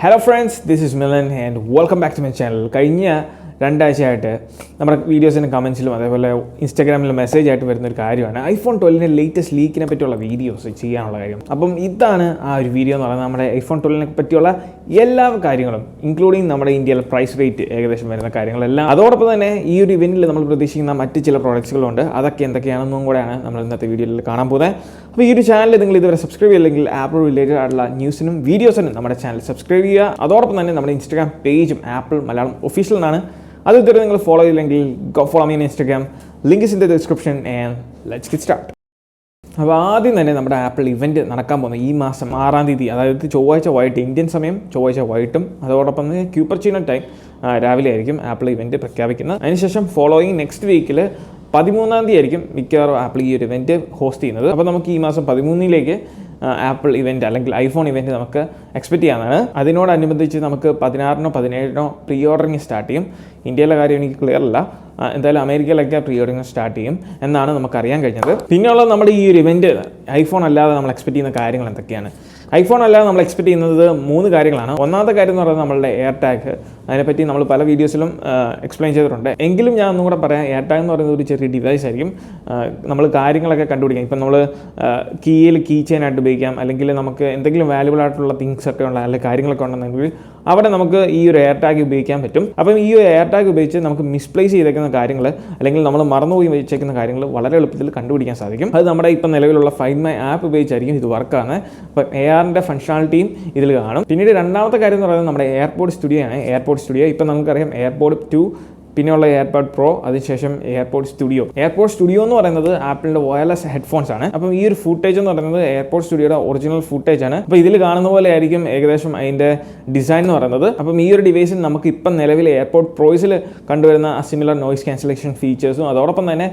Hello friends, this is Milan and welcome back to my channel. കഴിഞ്ഞ രണ്ടാഴ്ചയായിട്ട് നമ്മുടെ വീഡിയോസിൻ്റെ കമൻസിലും അതേപോലെ ഇൻസ്റ്റാഗ്രാമിലും മെസ്സേജ് ആയിട്ട് വരുന്നൊരു കാര്യമാണ് ഐഫോൺ 12ൻ്റെ ലേറ്റസ്റ്റ് ലീക്കിനെ പറ്റിയുള്ള വീഡിയോസ് ചെയ്യാനുള്ള കാര്യം. അപ്പം ഇതാണ് ആ ഒരു വീഡിയോ എന്ന് പറയുന്നത്. നമ്മുടെ ഐഫോൺ 12നെ പറ്റിയുള്ള എല്ലാ കാര്യങ്ങളും ഇൻക്ലൂഡിങ് നമ്മുടെ ഇന്ത്യയിലെ പ്രൈസ് റേറ്റ് ഏകദേശം വരുന്ന കാര്യങ്ങളെല്ലാം, അതോടൊപ്പം തന്നെ ഈ ഒരു ഇവൻറ്റിൽ നമ്മൾ പ്രതീക്ഷിക്കുന്ന മറ്റ് ചില പ്രോഡക്ട്സുകളുണ്ട്. അതൊക്കെ എന്തൊക്കെയാണെന്നും കൂടെയാണ് നമ്മൾ ഇന്നത്തെ വീഡിയോയിൽ കാണാൻ പോകുന്നത്. അപ്പോൾ ഈ ഒരു ചാനൽ നിങ്ങൾ ഇതുവരെ സബ്സ്ക്രൈബ് ചെയ്യില്ലെങ്കിൽ ആപ്പിൾ റിലേറ്റഡ് ആയിട്ടുള്ള ന്യൂസിനും വീഡിയോസിനും നമ്മുടെ ചാനൽ സബ്സ്ക്രൈബ് ചെയ്യുക. അതോടൊപ്പം തന്നെ നമ്മുടെ ഇൻസ്റ്റാഗ്രാം പേജും ആപ്പിൾ മലയാളം ഒഫീഷ്യൽ എന്നാണ്. അത് ഇതുവരെ നിങ്ങൾ ഫോളോ ചെയ്യില്ലെങ്കിൽ go follow me in Instagram, link is in the description and let's get start. അപ്പോൾ ആദ്യം തന്നെ നമ്മുടെ ആപ്പിൾ ഇവൻറ്റ് നടക്കാൻ പോകുന്നത് ഈ മാസം 6-ാം തീയതി, അതായത് ചൊവ്വാഴ്ച വൈകിട്ട് ഇന്ത്യൻ സമയം, ചൊവ്വാഴ്ച വൈകിട്ടും അതോടൊപ്പം തന്നെ ക്യൂപ്പർച്ചീനോ ടൈം രാവിലെ ആയിരിക്കും ആപ്പിൾ ഇവൻറ്റ് പ്രഖ്യാപിക്കുന്നത്. അതിനുശേഷം ഫോളോയിങ് നെക്സ്റ്റ് വീക്കിൽ 13-ാം തീയതി ആയിരിക്കും മിക്കവാറും ആപ്പിൾ ഈ ഒരു ഇവൻറ്റ് ഹോസ്റ്റ് ചെയ്യുന്നത്. അപ്പോൾ നമുക്ക് ഈ മാസം 13-ലേക്ക് ആപ്പിൾ ഇവൻറ്റ് അല്ലെങ്കിൽ ഐഫോൺ ഇവൻറ്റ് നമുക്ക് എക്സ്പെക്റ്റ് ചെയ്യാനാണ്. അതിനോടനുബന്ധിച്ച് നമുക്ക് 16-നോ 17-നോ പ്രീ ഓർഡറിങ് സ്റ്റാർട്ട് ചെയ്യും. ഇന്ത്യയിലെ കാര്യം എനിക്ക് ക്ലിയർ അല്ല, എന്തായാലും അമേരിക്കയിലൊക്കെ പ്രീ ഓർഡറിങ് സ്റ്റാർട്ട് ചെയ്യും എന്നാണ് നമുക്കറിയാൻ കഴിഞ്ഞത്. പിന്നെയുള്ളത് നമ്മുടെ ഈ ഒരു ഇവൻറ്റ് ഐഫോൺ അല്ലാതെ നമ്മൾ എക്സ്പെക്റ്റ് ചെയ്യുന്ന കാര്യങ്ങൾ എന്തൊക്കെയാണ്? ഐഫോൺ അല്ലാതെ നമ്മൾ എക്സ്പെക്ട് ചെയ്യുന്നത് 3 കാര്യങ്ങളാണ്. ഒന്നാമത്തെ കാര്യം എന്ന് പറയുന്നത് നമ്മളുടെ എയർ ടാഗ്. അതിനെപ്പറ്റി നമ്മൾ പല വീഡിയോസിലും എക്സ്പ്ലെയിൻ ചെയ്തിട്ടുണ്ട്. എങ്കിലും ഞാൻ ഒന്നും കൂടെ പറയാം. എയർ ടാഗ് എന്ന് പറയുന്നത് ഒരു ചെറിയ ഡിവൈസ് ആയിരിക്കും. നമ്മൾ കാര്യങ്ങളൊക്കെ കണ്ടുപിടിക്കാം. ഇപ്പം നമ്മൾ കീയിൽ കീ ചെയിനായിട്ട് ഉപയോഗിക്കാം, അല്ലെങ്കിൽ നമുക്ക് എന്തെങ്കിലും വാല്യുബിൾ ആയിട്ടുള്ള തിങ്സ് ഒക്കെ ഉള്ള അല്ലെങ്കിൽ കാര്യങ്ങളൊക്കെ ഉണ്ടെന്നെങ്കിൽ അവിടെ നമുക്ക് ഈ ഒരു എയർ ടാഗ് ഉപയോഗിക്കാൻ പറ്റും. അപ്പം ഈ ഒരു എയർ ടാഗ് ഉപയോഗിച്ച് നമുക്ക് മിസ്പ്ലേസ് ചെയ്തേക്കുന്ന കാര്യങ്ങൾ അല്ലെങ്കിൽ നമ്മൾ മറന്നുപോയി വെച്ചേക്കുന്ന കാര്യങ്ങൾ വളരെ എളുപ്പത്തിൽ കണ്ടുപിടിക്കാൻ സാധിക്കും. അത് നമ്മുടെ ഇപ്പം നിലവിലുള്ള ഫൈൻഡ് മൈ ആപ്പ് ഉപയോഗിച്ചായിരിക്കും ഇത് വർക്കാണ്. അപ്പം ARൻ്റെ ഫങ്ഷണാലിറ്റിയും ഇതിൽ കാണും. പിന്നീട് രണ്ടാമത്തെ കാര്യം എന്ന് പറയുന്നത് നമ്മുടെ എയർപോഡ് സ്റ്റുഡിയോ ആണ്. എയർപോഡ് സ്റ്റുഡിയോ ഇപ്പം നമുക്കറിയാം എയർപോഡ് 2, പിന്നെയുള്ള എയർപോഡ് പ്രോ, അതിനുശേഷം എയർപോഡ് സ്റ്റുഡിയോ. എയർപോഡ് സ്റ്റുഡിയോ എന്ന് പറയുന്നത് ആപ്പിളിൻ്റെ വയർലെസ് ഹെഡ്ഫോൺസ് ആണ്. അപ്പം ഈ ഒരു ഫുട്ടേജ് എന്ന് പറയുന്നത് എയർപോഡ് സ്റ്റുഡിയോയുടെ ഒറിജിനൽ ഫുട്ടേജ് ആണ്. അപ്പോൾ ഇതിൽ കാണുന്ന പോലെ ആയിരിക്കും ഏകദേശം അതിൻ്റെ ഡിസൈൻ എന്ന് പറയുന്നത്. അപ്പം ഈ ഒരു ഡിവൈസിൽ നമുക്ക് ഇപ്പം നിലവിൽ എയർപോഡ് പ്രോയ്സിൽ കണ്ടുവരുന്ന സിമിലർ നോയ്സ് ക്യാൻസലേഷൻ ഫീച്ചേഴ്സും അതോടൊപ്പം തന്നെ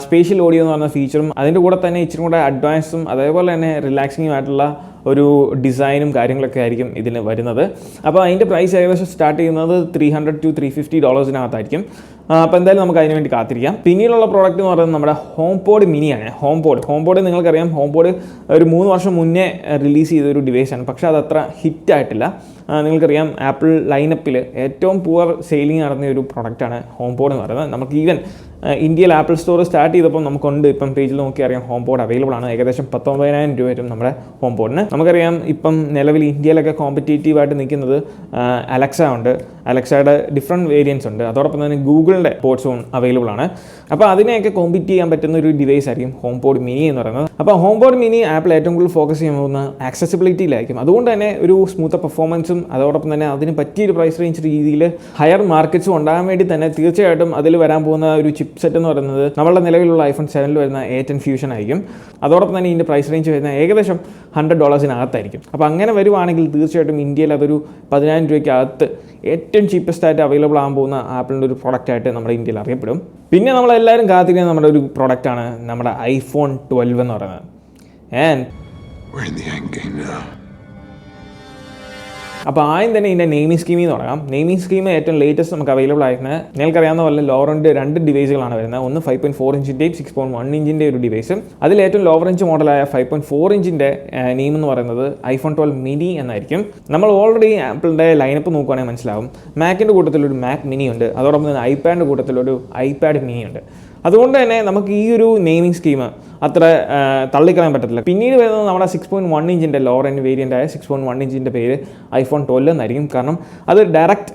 സ്പേഷ്യൽ ഓഡിയോ എന്ന് പറയുന്ന ഫീച്ചറും അതിൻ്റെ കൂടെ തന്നെ ഇച്ചിരി കൂടെ അഡ്വാൻസും അതേപോലെ തന്നെ റിലാക്സിംഗും ആയിട്ടുള്ള ഒരു ഡിസൈനും കാര്യങ്ങളൊക്കെ ആയിരിക്കും ഇതിന് വരുന്നത്. അപ്പോൾ അതിൻ്റെ പ്രൈസ് ഏകദേശം സ്റ്റാർട്ട് ചെയ്യുന്നത് $300 to $350 അപ്പോൾ എന്തായാലും നമുക്ക് അതിന് വേണ്ടി കാത്തിരിക്കാം. പിന്നീടുള്ള പ്രോഡക്റ്റ് എന്ന് പറയുന്നത് നമ്മുടെ ഹോംപോഡ് മിനിയാണ്. ഹോംപോഡ് നിങ്ങൾക്കറിയാം, ഹോംപോഡ് ഒരു 3 വർഷം മുന്നേ റിലീസ് ചെയ്തൊരു ഡിവൈസാണ്. പക്ഷേ അതത്ര ഹിറ്റായിട്ടില്ല. നിങ്ങൾക്കറിയാം ആപ്പിൾ ലൈനപ്പിൽ ഏറ്റവും പുവർ സെയിലിംഗ് നടന്ന ഒരു പ്രൊഡക്റ്റാണ് ഹോംപോഡ് എന്ന് പറയുന്നത്. നമുക്ക് ഈവൻ ഇന്ത്യയിൽ ആപ്പിൾ സ്റ്റോർ സ്റ്റാർട്ട് ചെയ്തപ്പോൾ നമുക്കുണ്ട്, ഇപ്പം പേജിൽ നോക്കി അറിയാം ഹോംപോഡ് അവൈലബിൾ ആണ്. ഏകദേശം 19,000 വരും നമ്മുടെ ഹോംപോഡിന്. നമുക്കറിയാം ഇപ്പം നിലവിൽ ഇന്ത്യയിലൊക്കെ കോമ്പറ്റേറ്റീവായിട്ട് നിൽക്കുന്നത് അലക്സ ഉണ്ട്. അലക്സയുടെ ഡിഫറെൻറ്റ് വേരിയൻസ് ഉണ്ട്. അതോടൊപ്പം തന്നെ ഗൂഗിളിൻ്റെ പോഡ്സും അവൈലബിൾ ആണ്. അപ്പോൾ അതിനെയൊക്കെ കോമ്പീറ്റ് ചെയ്യാൻ പറ്റുന്ന ഒരു ഡിവൈസ് ആയിരിക്കും ഹോംപോഡ് മിനി എന്ന് പറയുന്നത്. അപ്പോൾ ഹോംപോഡ് മിനി ആപ്പിൾ ഏറ്റവും കൂടുതൽ ഫോക്കസ് ചെയ്യാൻ പോകുന്ന ആക്സസിബിലിറ്റിയിലായിരിക്കും. അതുകൊണ്ട് തന്നെ ഒരു സ്മൂത്ത് പെർഫോമൻസും അതോടൊപ്പം തന്നെ അതിന് പറ്റിയൊരു പ്രൈസ് റേഞ്ച് രീതിയിൽ ഹയർ മാർക്കറ്റ്സും ഉണ്ടാകാൻ വേണ്ടി തന്നെ തീർച്ചയായിട്ടും അതിൽ വരാൻ പോകുന്ന ഒരു ചിപ്പ് സെറ്റ് എന്ന് പറയുന്നത് നമ്മളുടെ നിലവിലുള്ള iPhone 7 വരുന്ന A10 ഫ്യൂഷൻ ആയിരിക്കും. അതോടൊപ്പം തന്നെ ഇതിൻ്റെ പ്രൈസ് റേഞ്ച് വരുന്ന ഏകദേശം $100 അപ്പോൾ അങ്ങനെ വരുവാണെങ്കിൽ തീർച്ചയായിട്ടും ഇന്ത്യയിൽ അതൊരു 10,000 രൂപയ്ക്കകത്ത് ഏറ്റവും ചീപ്പസ്റ്റ് ആയിട്ട് അവൈലബിൾ ആകാൻ പോകുന്ന ആപ്പിളിൻ്റെ ഒരു പ്രോഡക്റ്റായിട്ട് നമ്മുടെ ഇന്ത്യയിൽ അറിയപ്പെടും. പിന്നെ നമ്മളെല്ലാവരും കാത്തിരിക്കുന്ന നമ്മുടെ ഒരു പ്രോഡക്റ്റാണ് നമ്മുടെ iPhone 12 എന്ന് പറയുന്നത്. അപ്പോൾ ആദ്യം തന്നെ ഇതിൻ്റെ നെയിമിംഗ് സ്കീമിൽ നിന്ന് തുടങ്ങാം. നെയിമിംഗ് സ്കീം ഏറ്റവും ലേറ്റസ്റ്റ് നമുക്ക് അവൈലബിൾ ആയിരുന്നത് നിങ്ങൾക്കറിയാവുന്ന പോലെ ലോവറിൻ്റെ 2 ഡിവൈസുകളാണ് വരുന്നത്. ഒന്ന് 5.4 ഇഞ്ചിൻ്റെയും 6.1 ഇഞ്ചിൻ്റെ ഒരു ഡിവൈസും. അതിൽ ഏറ്റവും ലോവർ ഇഞ്ച് മോഡലായ 5.4 ഇഞ്ചിൻ്റെ നെയിം എന്ന് പറയുന്നത് iPhone 12 മിനി എന്നായിരിക്കും. നമ്മൾ ഓൾറെഡി ആപ്പിളിൻ്റെ ലൈനപ്പ് നോക്കുകയാണെങ്കിൽ മനസ്സിലാവും. മാക്കിൻ്റെ കൂട്ടത്തിലൊരു മാക് മിനി ഉണ്ട്. അതോടൊപ്പം തന്നെ ഐപാഡിൻ്റെ കൂട്ടത്തിലൊരു ഐപാഡ് മിനി ഉണ്ട്. അതുകൊണ്ട് തന്നെ നമുക്ക് ഈ ഒരു നെയിമിംഗ് സ്കീം അത്ര തള്ളിക്കളയാൻ പറ്റത്തില്ല. പിന്നീട് വരുന്നത് നമ്മുടെ 6.1 ഇഞ്ചിൻ്റെ ലോവർ എൻഡ് വേരിയൻ്റായ 6.1 ഇഞ്ചിൻ്റെ പേര് iPhone 12 എന്നായിരിക്കും. കാരണം അത് ഡയറക്റ്റ്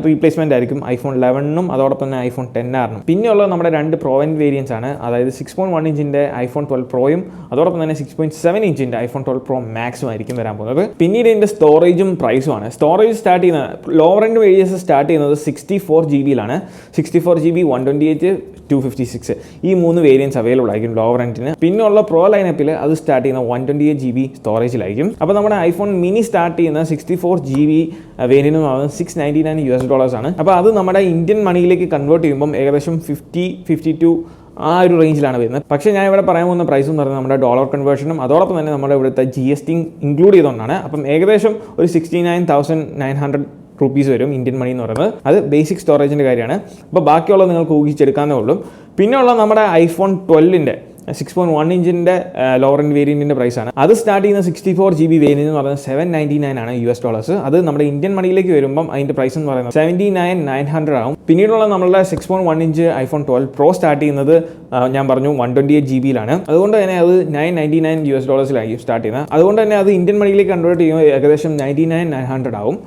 റീപ്ലേസ്മെൻ്റ് ആയിരിക്കും iPhone 11-നും അതോടൊപ്പം തന്നെ iPhone 10R-നും. പിന്നെയുള്ളത് നമ്മുടെ 2 പ്രോ എൻഡ് വേരിയൻസ് ആണ്. അതായത് 6.1 ഇഞ്ചിൻ്റെ iPhone 12 പ്രോയും അതോടൊപ്പം തന്നെ 6.7 ഇഞ്ചിൻ്റെ iPhone 12 Pro Maxും ആയിരിക്കും വരാൻ പോകുന്നത്. പിന്നീട് ഇതിൻ്റെ സ്റ്റോറേജും പ്രൈസുമാണ്. സ്റ്റോറേജ് സ്റ്റാർട്ട് ചെയ്യുന്നത് ലോവർ എൻഡ് വേരിയൻസ് സ്റ്റാർട്ട് ചെയ്യുന്നത് 64 GB-ലാണ്. 64 GB, 128, 256 ഈ 3 വേരിയൻസ് അവൈലബിൾ ആയിരിക്കും ലോവർ എൻഡിന്. പിന്നെയുള്ള പ്രോ ലൈനപ്പിൽ അത് സ്റ്റാർട്ട് ചെയ്യുന്ന 128 GB സ്റ്റോറേജിലായിരിക്കും. അപ്പോൾ നമ്മുടെ iPhone മിനി സ്റ്റാർട്ട് ചെയ്യുന്ന 64 GB വേരിയൻ്റ് എന്ന് പറയുന്നത് $699 ആണ്. അപ്പോൾ അത് നമ്മുടെ ഇന്ത്യൻ മണിയിലേക്ക് കൺവേർട്ട് ചെയ്യുമ്പം ഏകദേശം 50-52 ആ ഒരു റേഞ്ചിലാണ് വരുന്നത്. പക്ഷേ ഞാൻ ഇവിടെ പറയാൻ പോകുന്ന പ്രൈസ് എന്ന് പറയുന്നത് നമ്മുടെ ഡോളർ കൺവേർഷനും അതോടൊപ്പം തന്നെ നമ്മുടെ ഇവിടുത്തെ GST ഇൻക്ലൂഡ് ചെയ്തുകൊണ്ടാണ്. അപ്പം ഏകദേശം ഒരു 69,900 rupees വരും ഇന്ത്യൻ മണി എന്ന് പറയുന്നത്. അത് ബേസിക് സ്റ്റോറേജിൻ്റെ കാര്യമാണ്. അപ്പോൾ ബാക്കിയുള്ളത് നിങ്ങൾക്ക് ഊഹിച്ചെടുക്കാനേ ഉള്ളൂ. പിന്നെയുള്ള നമ്മുടെ iPhone 12-ൻ്റെ 6.1 ഇഞ്ചിൻ്റെ ലോവർ എൻഡ് വേരിയൻറ്റിൻ്റെ പ്രൈസാണ്. അത് സ്റ്റാർട്ട് ചെയ്യുന്ന 64GB വേരിയൻറ്റ് എന്ന് പറയുന്നത് $799 ആണ് US. അത് നമ്മുടെ ഇന്ത്യൻ മണിയിലേക്ക് വരുമ്പം അതിൻ്റെ പ്രൈസ് എന്ന് പറയുന്നത് 79,900 ആവും. പിന്നീടുള്ള നമ്മളുടെ 6.1 ഇഞ്ച് iPhone 12 Pro സ്റ്റാർട്ട് ചെയ്യുന്നത് ഞാൻ പറഞ്ഞു 128GB അതുകൊണ്ട് തന്നെ അത് $999 സ്റ്റാർട്ട് ചെയ്യുന്നത്. അതുകൊണ്ട് തന്നെ അത് ഇന്ത്യൻ മണിയിലേക്ക് കൺവേർട്ട് ചെയ്യുമ്പോൾ ഏകദേശം 99,900 ആവും.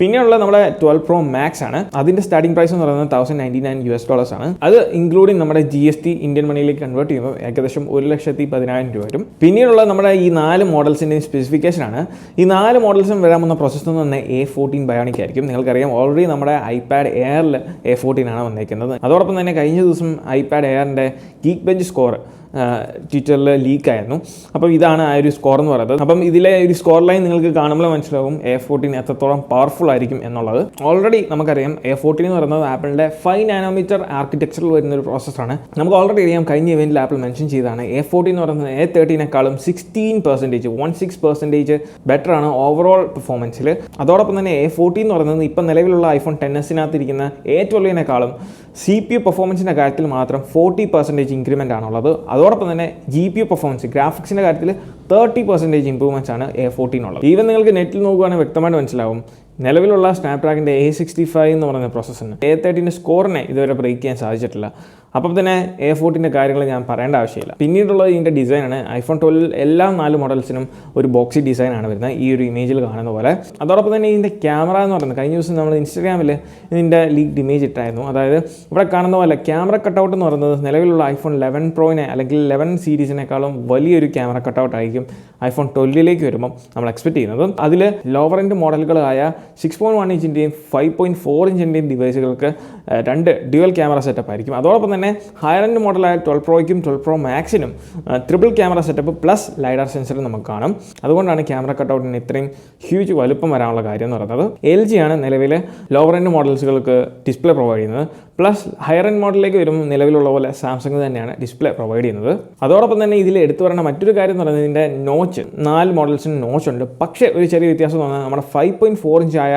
പിന്നെയുള്ള നമ്മുടെ 12 Pro Max ആണ്. അതിൻ്റെ സ്റ്റാർട്ടിംഗ് പ്രൈസ് എന്ന് പറയുന്നത് $1,099 ആണ്. അത് ഇൻക്ലൂഡിങ് നമ്മുടെ GST ഇന്ത്യൻ മണിയിലേക്ക് കൺവേർട്ട് ചെയ്യുമ്പോൾ ഏകദേശം 1,10,000 വരും. പിന്നീടുള്ള നമ്മുടെ ഈ 4 മോഡൽസിൻ്റെയും സ്പെസിഫിക്കേഷൻ ആണ്. ഈ 4 മോഡൽസും വരാൻ പോകുന്ന പ്രോസസ്സർ എന്ന് പറഞ്ഞാൽ A14 Bionic ആയിരിക്കും. നിങ്ങൾക്കറിയാം ഓൾറെഡി നമ്മുടെ iPad Airൽ A14 ആണ് വന്നേക്കുന്നത്. അതോടൊപ്പം തന്നെ കഴിഞ്ഞ ദിവസം iPad Airൻ്റെ Geekbench സ്കോർ ട്വിറ്ററിൽ ലീക്കായിരുന്നു. അപ്പം ഇതാണ് ആ ഒരു സ്കോർ എന്ന് പറയുന്നത്. അപ്പം ഇതിലെ ഒരു സ്കോർ ലൈൻ നിങ്ങൾക്ക് കാണുമ്പോൾ മനസ്സിലാവും A14 എത്രത്തോളം പവർഫുൾ ആയിരിക്കും എന്നുള്ളത്. ഓൾറെഡി നമുക്കറിയാം A14 എന്ന് പറയുന്നത് ആപ്പിളിൻ്റെ 5 നാനോമീറ്റർ ആർക്കിടെക്ചറിൽ വരുന്ന ഒരു പ്രോസസ്സറാണ്. നമുക്ക് ഓൾറെഡി അറിയാം, കഴിഞ്ഞ ഇവൻറ്റിൽ ആപ്പിൾ മെൻഷൻ ചെയ്തതാണ് A14 എന്ന് പറയുന്നത് A13നേക്കാളും 16% ബെറ്റർ ആണ് ഓവറോൾ പെർഫോമൻസിൽ. അതോടൊപ്പം തന്നെ A14 എന്ന് പറയുന്നത് ഇപ്പം നിലവിലുള്ള iPhone XSനകത്ത് ഇരിക്കുന്ന A12നേക്കാളും CPU പെർഫോമൻസിൻ്റെ കാര്യത്തിൽ മാത്രം 40% ഇൻക്രിമെൻ്റ് ആണുള്ളത്. അതോടൊപ്പം തന്നെ GPU പെർഫോമൻസ് ഗ്രാഫിക്സിൻ്റെ കാര്യത്തിൽ 30% ഇമ്പ്രൂവ്മെൻറ്റ്സ് ആണ് A14 ഉള്ളത്. ഈവൻ നിങ്ങൾക്ക് നെറ്റിൽ നോക്കുകയാണെങ്കിൽ വ്യക്തമായിട്ട് മനസ്സിലാവും, നിലവിലുള്ള സ്നാപ്ഡ്രാഗണിൻ്റെ A65 എന്ന് പറയുന്ന പ്രോസസ്സറിന് A13 സ്കോറിനെ ഇതുവരെ ബ്രേക്ക് ചെയ്യാൻ സാധിച്ചിട്ടില്ല. അപ്പം തന്നെ A14 കാര്യങ്ങൾ ഞാൻ പറയേണ്ട ആവശ്യമില്ല. പിന്നീടുള്ളത് ഇതിൻ്റെ ഡിസൈനാണ്. iPhone 12 എല്ലാ 4 മോഡൽസിനും ഒരു ബോക്സി ഡിസൈനാണ് വരുന്നത്, ഈ ഒരു ഇമേജിൽ കാണുന്ന പോലെ. അതോടൊപ്പം തന്നെ ഇതിൻ്റെ ക്യാമറ എന്ന് പറയുന്നത് കഴിഞ്ഞ ദിവസം നമ്മൾ ഇൻസ്റ്റാഗ്രാമിൽ ഇതിൻ്റെ ലീക്ഡ് ഇമേജ് ഇട്ടായിരുന്നു. അതായത് ഇവിടെ കാണുന്ന പോലെ ക്യാമറ കട്ടൗട്ട് എന്ന് പറയുന്നത് നിലവിലുള്ള iPhone 11 Proനെ അല്ലെങ്കിൽ 11 സീരീസിനേക്കാളും വലിയൊരു ക്യാമറ കട്ടൗട്ട് ആയിരിക്കും iPhone 12ലേക്ക് വരുമ്പം നമ്മൾ എക്സ്പെക്ട് ചെയ്യുന്നത്. അതിൽ ലോവർ എൻഡ് മോഡലുകളായ 6.1 ഇഞ്ചിൻ്റെയും 5.4 ഇഞ്ചിൻ്റെയും ഡിവൈസുകൾക്ക് 2 ഡ്യുവൽ ക്യാമറ സെറ്റപ്പ് ആയിരിക്കും. അതോടൊപ്പം തന്നെ ഹയർ എൻഡ് മോഡലായ 12 Proയ്ക്കും 12 Pro Maxനും triple camera setup plus lidar sensor നമുക്ക് കാണും. അതുകൊണ്ടാണ് ക്യാമറ കട്ടൗട്ടിന് ഇത്രയും ഹ്യൂജ് വലുപ്പം വരാനുള്ള കാര്യം എന്ന് പറയുന്നത്. LG ആണ് നിലവിലെ ലോവർ എൻഡ് മോഡൽസുകൾക്ക് ഡിസ്പ്ലേ പ്രൊവൈഡ് ചെയ്യുന്നത്. പ്ലസ് ഹയർ എൻഡ് മോഡലിലേക്ക് വരുമ്പോൾ നിലവിലുള്ള പോലെ സാംസങ് തന്നെയാണ് ഡിസ്പ്ലേ പ്രൊവൈഡ് ചെയ്യുന്നത്. അതോടൊപ്പം തന്നെ ഇതിൽ എടുത്തു പറയുന്ന മറ്റൊരു കാര്യം എന്ന് പറയുന്നത് ഇതിൻ്റെ നോച്ച്. 4 മോഡൽസിന് നോച്ച് ഉണ്ട്. പക്ഷേ ഒരു ചെറിയ വ്യത്യാസം എന്ന് പറഞ്ഞാൽ നമ്മുടെ 5.4 ഇഞ്ചായ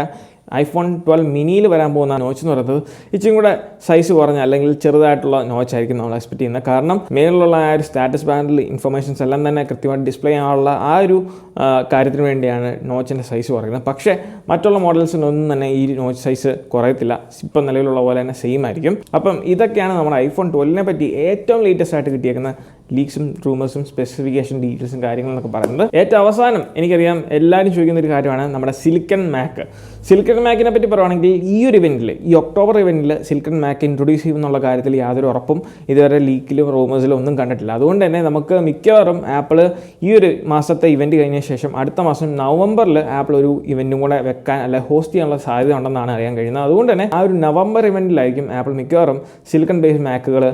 iPhone 12 മിനിയിൽ വരാൻ പോകുന്ന നോച്ച് എന്ന് പറയുന്നത് ഇച്ചിരി കൂടെ സൈസ് കുറഞ്ഞ അല്ലെങ്കിൽ ചെറുതായിട്ടുള്ള നോച്ചായിരിക്കും നമ്മൾ എക്സ്പെക്ട് ചെയ്യുന്നത്. കാരണം മേളിലുള്ള ആ ഒരു സ്റ്റാറ്റസ് ബാൻഡിൽ ഇൻഫർമേഷൻസ് എല്ലാം തന്നെ കൃത്യമായിട്ട് ഡിസ്പ്ലേ ചെയ്യാനുള്ള ആ ഒരു കാര്യത്തിന് വേണ്ടിയാണ് നോച്ചിൻ്റെ സൈസ് കുറയുന്നത്. പക്ഷേ മറ്റുള്ള മോഡൽസിനൊന്നും തന്നെ ഈ നോച്ച് സൈസ് കുറയത്തില്ല. ഇപ്പം നിലവിലുള്ള പോലെ തന്നെ സെയിം ആയിരിക്കും. അപ്പം ഇതൊക്കെയാണ് നമ്മുടെ iPhone 12നെ പറ്റി ഏറ്റവും ലേറ്റസ്റ്റ് ആയിട്ട് കിട്ടിയേക്കുന്ന ലീക്സും റൂമേഴ്സും സ്പെസിഫിക്കേഷൻ ഡീറ്റെയിൽസും കാര്യങ്ങളെന്നൊക്കെ പറയുന്നത്. ഏറ്റവും അവസാനം എനിക്കറിയാം എല്ലാവരും ചോദിക്കുന്ന ഒരു കാര്യമാണ് നമ്മുടെ സിലിക്കൺ മാക്കിനെ പറ്റി പറയുകയാണെങ്കിൽ ഈ ഒരു ഇവൻറ്റിൽ, ഈ ഒക്ടോബർ ഇവൻറ്റിൽ സിലിക്കൺ മാക്ക് ഇൻട്രൊഡ്യൂസ് ചെയ്യുമെന്നുള്ള കാര്യത്തിൽ യാതൊരു ഉറപ്പും ഇതുവരെ ലീക്കിലും റൂമേഴ്സിലും ഒന്നും കണ്ടിട്ടില്ല. അതുകൊണ്ട് തന്നെ നമുക്ക് മിക്കവാറും ആപ്പിൾ ഈ ഒരു മാസത്തെ ഇവൻറ്റ് കഴിഞ്ഞ ശേഷം അടുത്ത മാസം നവംബറിൽ ആപ്പിൾ ഒരു ഇവൻറ്റും കൂടെ വെക്കാൻ അല്ലെ ഹോസ്റ്റ് ചെയ്യാനുള്ള സാധ്യത ഉണ്ടെന്നാണ് അറിയാൻ കഴിയുന്നത്. അതുകൊണ്ട് തന്നെ ആ ഒരു നവംബർ ഇവൻറ്റിലായിരിക്കും ആപ്പിൾ മിക്കവാറും സിലിക്കൺ ബേസ്ഡ് മാക്കുകൾ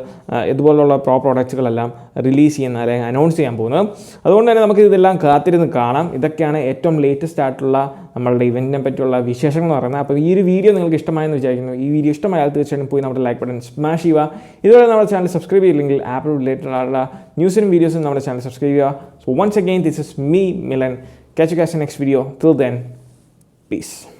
ഇതുപോലുള്ള പ്രോഡക്ട്സുകളെല്ലാം റിലീസ് ചെയ്യുന്ന അല്ലെങ്കിൽ അനൗൺസ് ചെയ്യാൻ പോകുന്നത്. അതുകൊണ്ട് തന്നെ നമുക്ക് ഇതെല്ലാം കാത്തിരുന്ന് കാണാം. ഇതൊക്കെയാണ് ഏറ്റവും ലേറ്റസ്റ്റ് ആയിട്ടുള്ള നമ്മളുടെ ഇവൻറ്റിനെ പറ്റിയുള്ള വിശേഷങ്ങൾ എന്ന് പറയുന്നത്. അപ്പോൾ ഈ ഒരു വീഡിയോ നിങ്ങൾക്ക് ഇഷ്ടമായെന്ന് വിചാരിക്കുന്നു. ഈ വീഡിയോ ഇഷ്ടമായാൽ തീർച്ചയായും പോയി നമ്മുടെ ലൈക്ക് ബട്ടൺ സ്മാഷ് ചെയ്യുക. ഇതുവരെ നമ്മുടെ ചാനൽ സബ്സ്ക്രൈബ് ചെയ്യില്ലെങ്കിൽ ആപ്പിൾ റിലേറ്റഡ് ആയിട്ടുള്ള ന്യൂസിനും വീഡിയോസും നമ്മുടെ ചാനൽ സബ്സ്ക്രൈബ് ചെയ്യുക. So once again this is me Milan. Catch you guys in the next video. Till then, peace.